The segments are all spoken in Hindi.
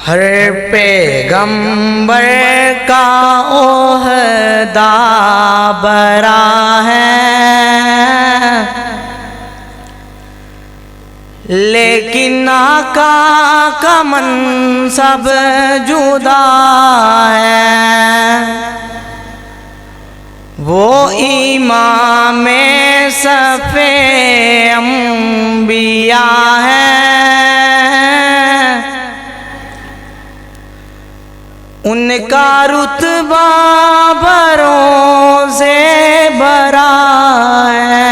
हर पैगंबर का ओहदा बरा है, लेकिन आका का मनसब जुदा है। वो इमाम सफ़े अंबिया है, उनका रुतबा बरों से बरा है।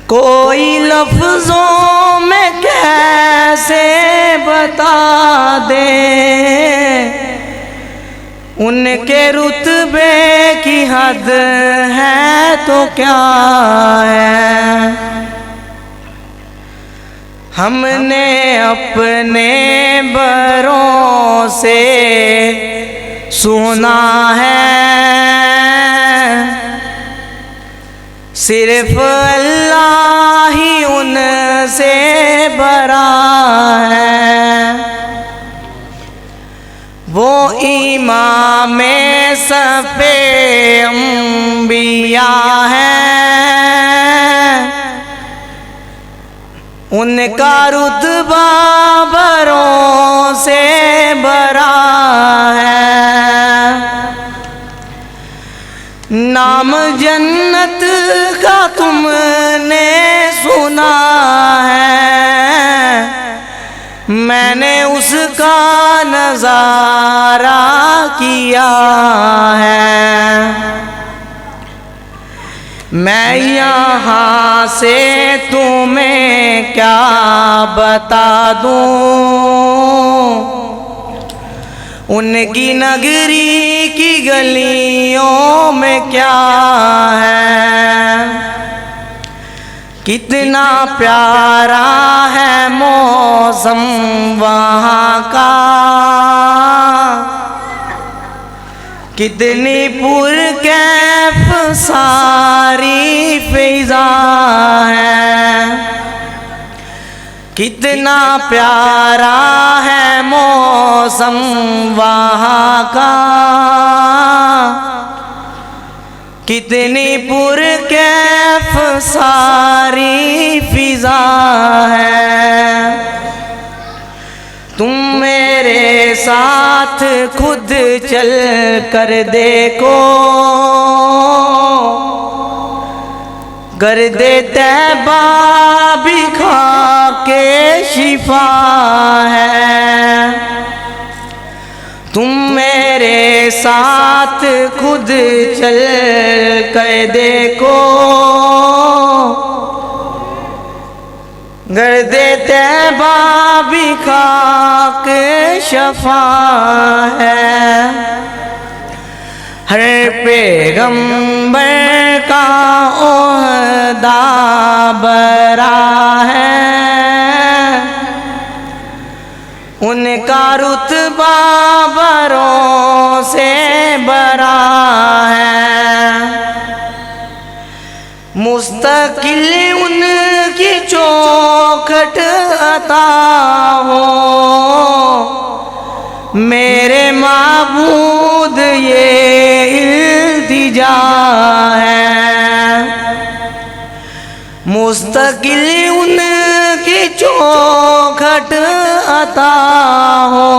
कोई लफ्ज़ों में कैसे बता दे उनके रुतबे की हद है तो क्या है। हमने अपने बरों से सुना है, सिर्फ अल्लाह ही उनसे बरा है। वो इमाम सफ़े अंबिया है, उनका रुतबा बरों से बरा है। नाम जन्नत का तुमने सुना है, मैंने उसका नज़ारा किया है। मैं यहाँ से तुम्हें क्या बता दूँ, उनकी नगरी की गलियों में क्या है। कितना प्यारा है मौसम वहाँ का, कितनी पुरकैफ सारी फिज़ा है। कितना प्यारा है मौसम वहाँ का, कितनी पुरकैफ सारी फिज़ा है। तुम मेरे साथ खुद चल कर देखो, कर दे तैबा भी खा के शिफा है। तुम मेरे साथ खुद चल कर देखो, गर्दे तैबा भी खाक शफा है। हर पैगंबर का ओहदा बरा है, उनका रुतबा बरों से बरा है। मुस्तकिल उनकी चौखट अता हो, मेरे माबूद ये इल्तिजा है। मुस्तकिल उनकी चौखट अता हो,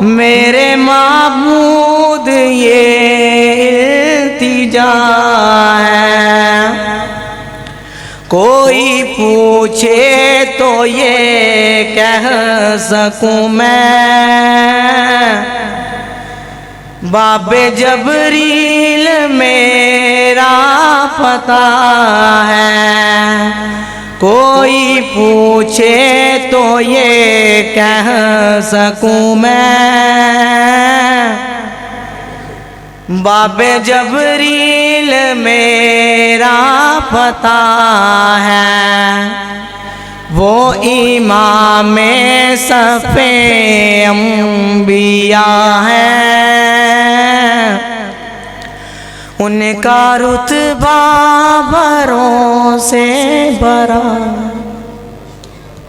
मेरे माबूद ये इल्तिजा है। कोई पूछे तो ये कह सकूं मैं, बाबे जबरील मेरा पता है। कोई पूछे तो ये कह सकूं मैं, बाबे जबरील मेरा पता है। वो इमाम सफ़े अंबिया है, उनका रुतबा बरों से बरा।